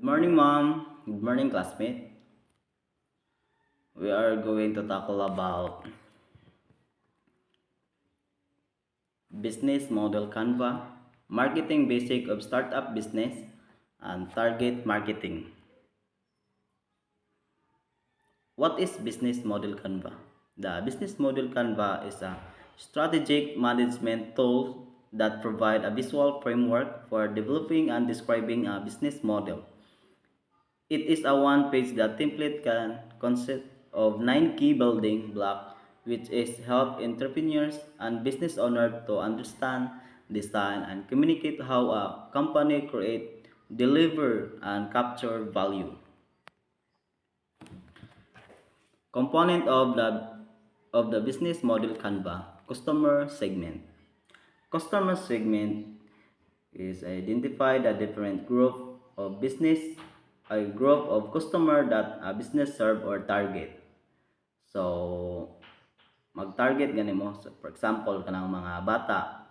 Good morning, mom. Good morning, classmate. We are going to tackle about business model Canva, marketing basic of startup business, and target marketing. What is business model Canva? The business model Canva is a strategic management tool that provide a visual framework for developing and describing a business model. It is a one-page that template can consist of 9 key building blocks, which is help entrepreneurs and business owners to understand, design, and communicate how a company create, deliver, and capture value. Component of the business model Canva: customer segment. Customer segment is identify the different group of business, a group of customer that a business serve or target. So mag-target gani mo. So, for example kanang mga bata.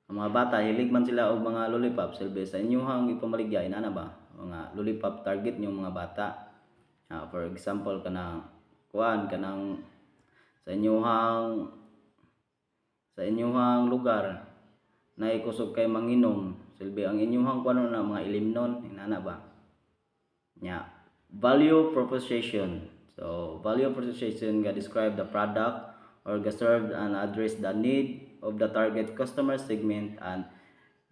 Ang mga bata hilig man sila og mga lollipop, silbi sa inyohang ipamaligya inana ba? Mga lollipop target niyo mga bata. For example kanang kuan kanang sa inyohang lugar na ikusog kay manginom, silbi ang inyong kuno na mga ilimnon inana ba nya. Value proposition. So value proposition ga describe the product or ga serve and address the need of the target customer segment and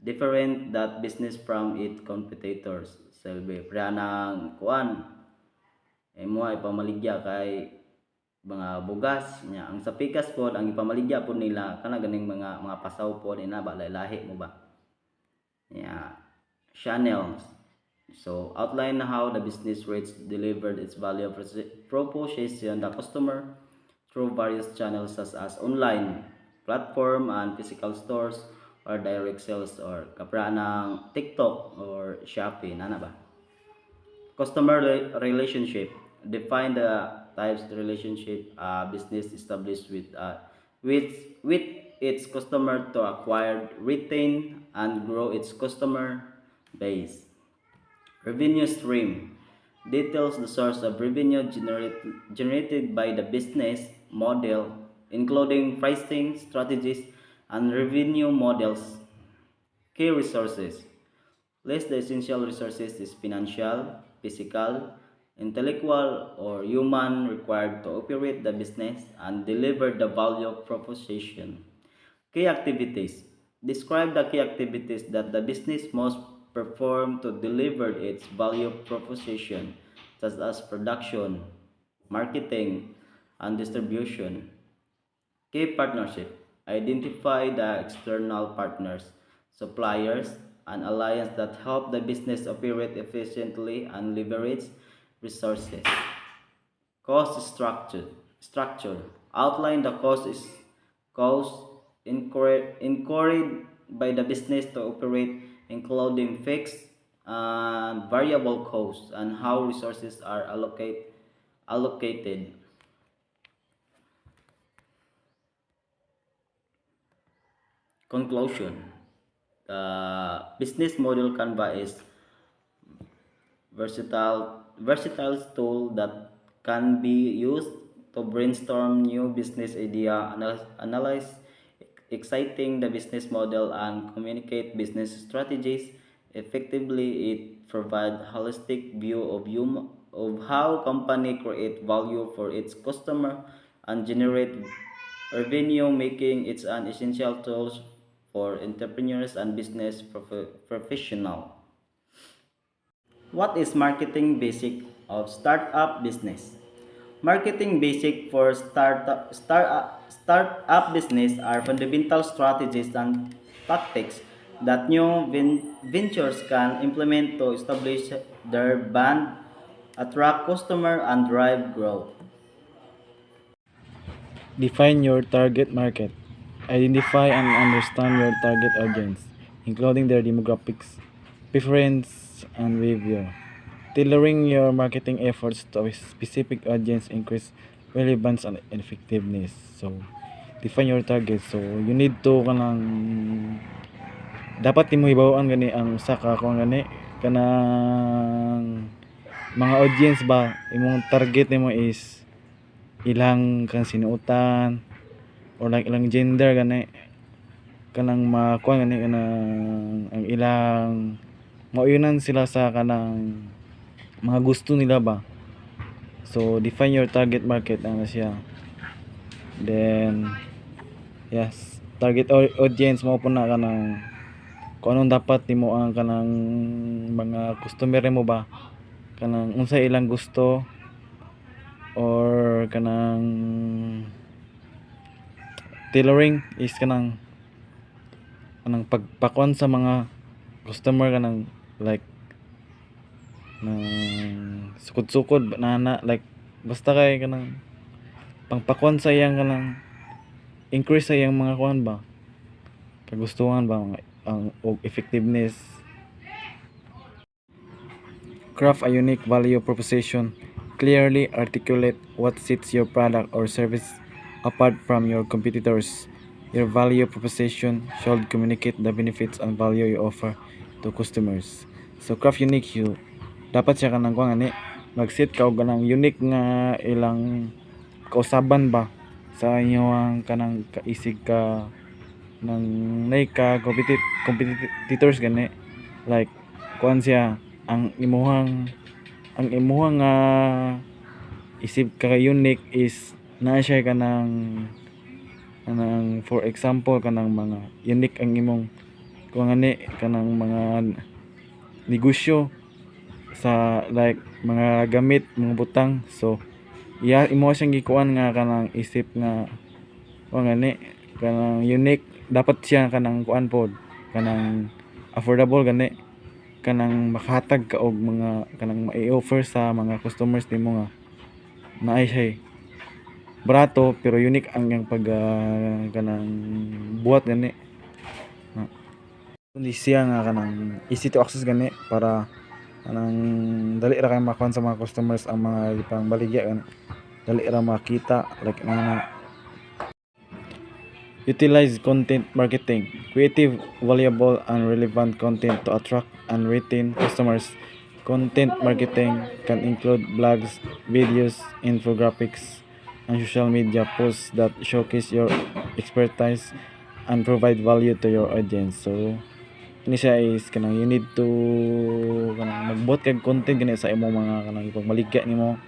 different that business from its competitors. Silbi pra nang kuan mo ipamaligya kay mga bugas nya ang sa pikas pod ang ipamaligya pod nila kana ganing mga pasaw pod ina ba lahi mo ba nya. Channels. So outline how the business rates delivered its value proposition the customer through various channels such as online platform and physical stores or direct sales or kapra ng TikTok or Shopee nana ba. Customer relationship. Define the types of relationship business established with with its customer to acquire, retain, and grow its customer base. Revenue stream. Details the source of revenue generated by the business model, including pricing strategies and revenue models. Key resources. List the essential resources is financial, physical, intellectual, or human required to operate the business and deliver the value proposition. Key activities. Describe the key activities that the business must perform to deliver its value proposition, such as production, marketing, and distribution. Key partnership. Identify the external partners, suppliers, and alliances that help the business operate efficiently and leverage resources. Cost structure. Outline the cost incurred by the business to operate, including fixed and variable costs, and how resources are allocated. Conclusion. The business model Canva is versatile tool that can be used to brainstorm new business idea, analyze exciting the business model, and communicate business strategies effectively. It provides holistic view of how company create value for its customer and generate revenue, making it an essential tool for entrepreneurs and business professional. What is marketing basic of startup business? Marketing basic for startup business are fundamental strategies and tactics that new ventures can implement to establish their brand, attract customer, and drive growth. Define your target market. Identify and understand your target audience, including their demographics, preference, and behavior. Tailoring your marketing efforts to a specific audience increase relevance and effectiveness. So, define your target. So, you need to dapat mo ibawaan gani ang saka ko gani kanang mga audience ba imong target nimo is ilang kang sinuotan or like ilang gender gani kanang makuha gani kanang ang ilang mauyonan sila sa kanang mga gusto nila ba. So define your target market ano siya. Then yes, target audience mo po na kanang kung anong dapat nimo ang kanang mga customer mo ba, kanang unsa ilang gusto or kanang tailoring is kanang pagpakuan sa mga customer kanang like nang sukod-sukod na like basta kay kanang pangpakuan sa iyang kanang increase sa iyang mga kuan ba kagustuhan ba ang og effectiveness. Craft a unique value proposition. Clearly articulate what sets your product or service apart from your competitors. Your value proposition should communicate the benefits and value you offer to customers. So craft unique you. Dapat siya kanang kuan ani mag-set ka og kanang unique nga ilang kausaban ba sa inyong kanang kaisig ka ng nay ka competitors gani like kuan siya ang imuhang isip ka unique is naa siya kanang for example kanang mga unique ang imong kung ani kanang mga negosyo sa like mga gamit mga butang so imo siyang gikuan nga kanang isip nga kung ani kanang unique dapat siya kanang kuan pod kanang affordable gani kanang makahatag ka og mga kanang mai-offer sa mga customers nimo nga naay siya barato pero unique ang iyang pag kanang buhat gani kundi siya nga kanang easy to access gani para kanang dali ra kay makuha sa mga customers ang mga ipang baligya gani dali ra makita like na utilize content marketing. Creative, valuable, and relevant content to attract and retain customers. Content marketing can include blogs, videos, infographics, and social media posts that showcase your expertise and provide value to your audience. So, ini siya is kanang you need to kanang magbuhat kag content gani sa imong mga kanang ipagmaligya nimo.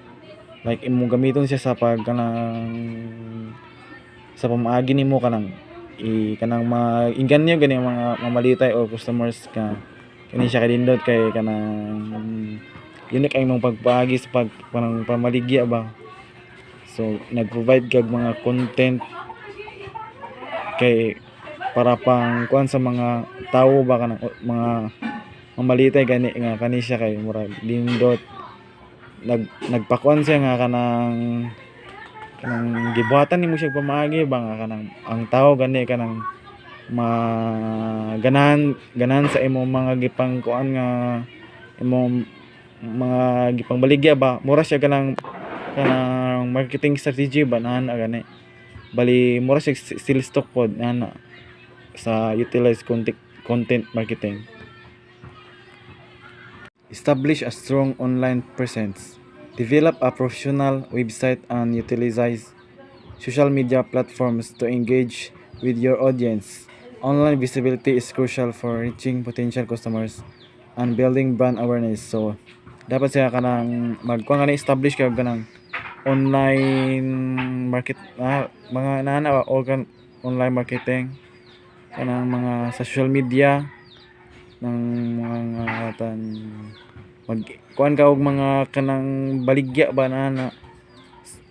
Like imong gamiton siya sa pag kanang sa pamaagi nimo kanang kanang maingganyo gani mga mamalitay o customers ka kani siya kadindot kay kanang unique ang imong pagpaagi sa kanang pamaligya ba so nag-provide kag mga content kay para pang kuan sa mga tawo ba kanang mga mamalitay gani nga kani siya kay murag dindot nagpakuan siya nga kanang gibuhatan nimo siya pamaagi ba nga kanang ang tao gani kanang ganahan sa imong mga gipang kuan nga imong mga gipang baligya ba mura siya kanang marketing strategy ba nana gani bali mura siya sales stock pod nana sa utilize content marketing. Establish a strong online presence. Develop a professional website and utilize social media platforms to engage with your audience. Online visibility is crucial for reaching potential customers and building brand awareness. So, dapat siya kanang magkuha nga establish ka kanang online market mga nana organ online marketing kanang mga sa social media ng mga magkuan ka og mga kanang baligya ba na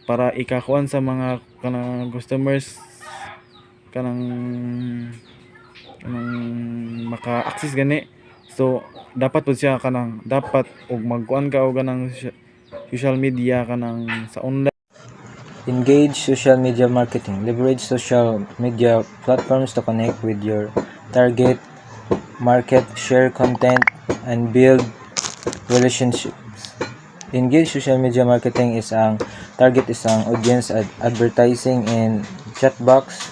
para ikakuan sa mga kanang customers kanang maka-access gani so dapat pud siya kanang dapat og magkuan ka og kanang social media kanang sa online. Engage social media marketing. Leverage social media platforms to connect with your target market, share content, and build relationships. Engage social media marketing is ang target isang audience advertising in chat box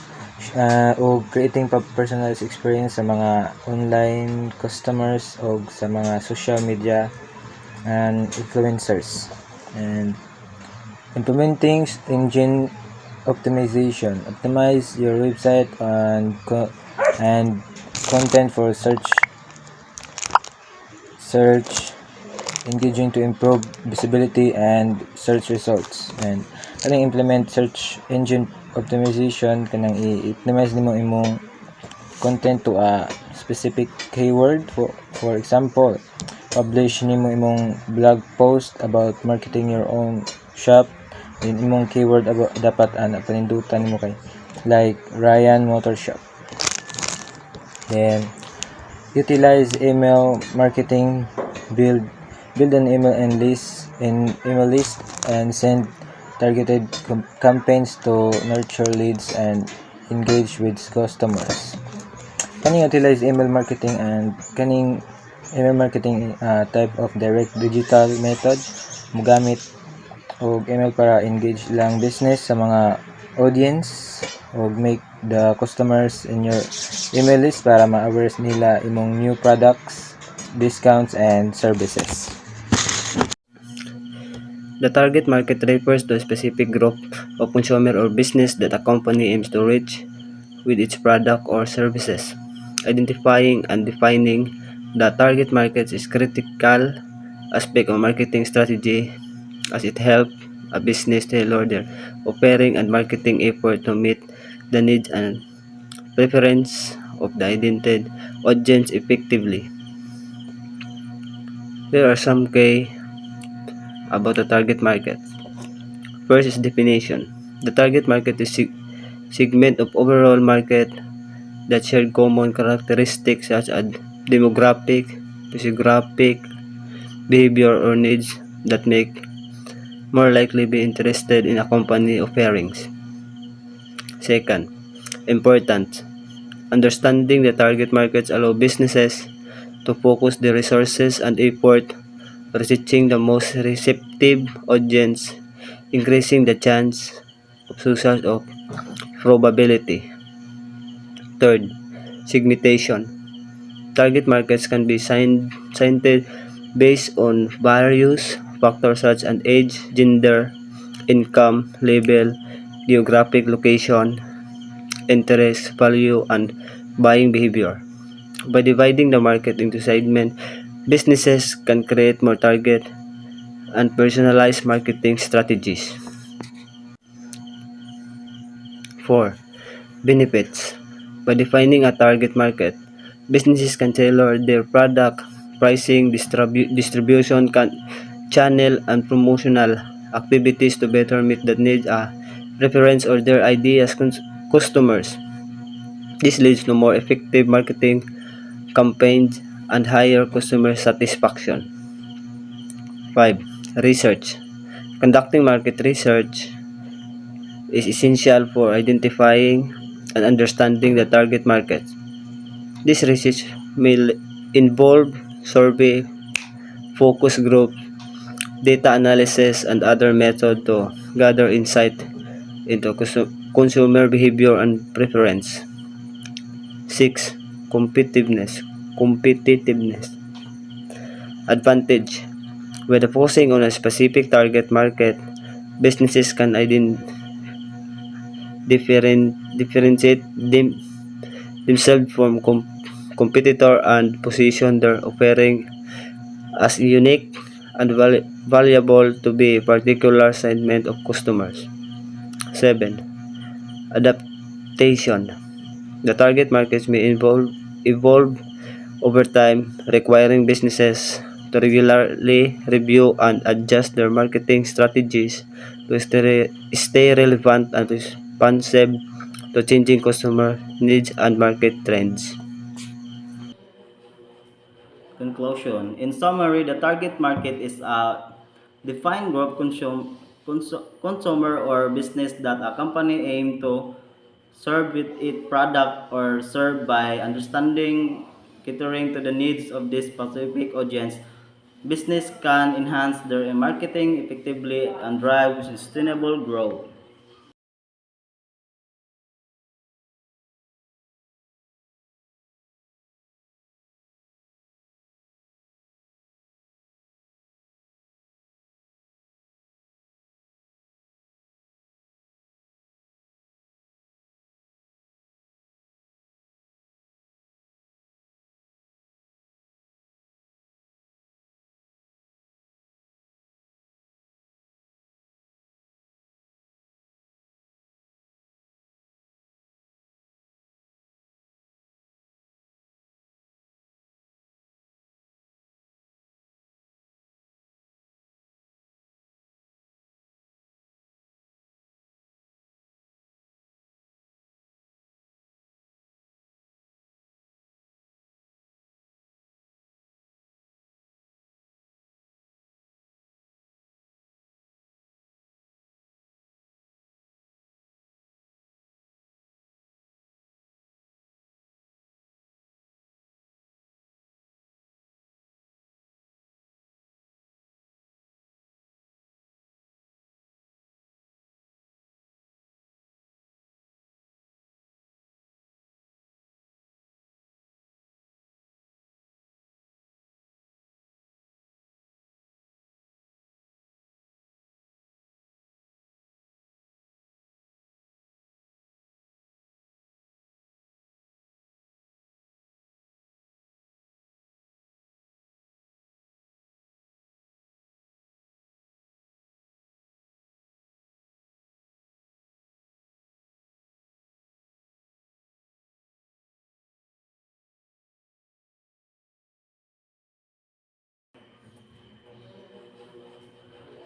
o creating personalized experience sa mga online customers o sa mga social media and influencers. And implementing engine optimization. Optimize your website and content for search engaging to improve visibility and search results. And kanang implement search engine optimization, kanang i-optimize nimo imong content to a specific keyword. For example, publish nimo imong blog post about marketing your own shop, then imong keyword dapat panindutan nimo kay like Ryan Motor Shop. Then utilize email marketing. Build an email list and send targeted campaigns to nurture leads and engage with customers. Kaning utilize email marketing, and kaning email marketing type of direct digital method, mogamit og email para engage lang business sa mga audience og make the customers in your email list para ma-aware nila imong new products, discounts, and services. The target market refers to a specific group of consumer or business that a company aims to reach with its product or services. Identifying and defining the target market is critical aspect of marketing strategy as it helps a business tailor their offering and marketing effort to meet the needs and preference of the intended audience effectively. There are some key about the target market. First is definition. The target market is segment of overall market that share common characteristics such as demographic, physiographic, behavior, or needs that make more likely be interested in a company offerings. Second, important. Understanding the target markets allow businesses to focus their resources and effort reaching the most receptive audience, increasing the chance of success of probability. Third, segmentation. Target markets can be segmented based on various factors such as age, gender, income level, geographic location, interest, value, and buying behavior. By dividing the market into segments, businesses can create more target and personalized marketing strategies. 4. Benefits. By defining a target market, businesses can tailor their product, pricing, distribution, channel, and promotional activities to better meet the needs, preference, or their ideas customers. This leads to more effective marketing campaigns and higher customer satisfaction. 5. Research. Conducting market research is essential for identifying and understanding the target market. This research may involve survey, focus group, data analysis, and other methods to gather insight into consumer behavior and preference. 6. Competitiveness. Advantage. By focusing on a specific target market, businesses can differentiate themselves from competitor and position their offering as unique and valuable to be a particular segment of customers. 7. Adaptation. The target markets may evolve over time, requiring businesses to regularly review and adjust their marketing strategies to stay relevant and responsive to changing customer needs and market trends. Conclusion. In summary, the target market is a defined group consumer or business that a company aim to serve with its product or serve by understanding catering to the needs of this specific audience. Business can enhance their marketing effectively and drive sustainable growth.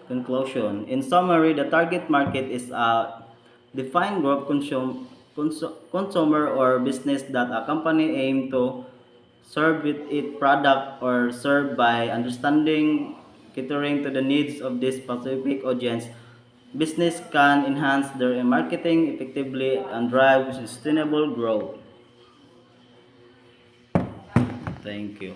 Conclusion. In summary, the target market is a defined group consumer or business that a company aim to serve with its product or serve by understanding catering to the needs of this specific audience. Business can enhance their marketing effectively and drive sustainable growth. Thank you.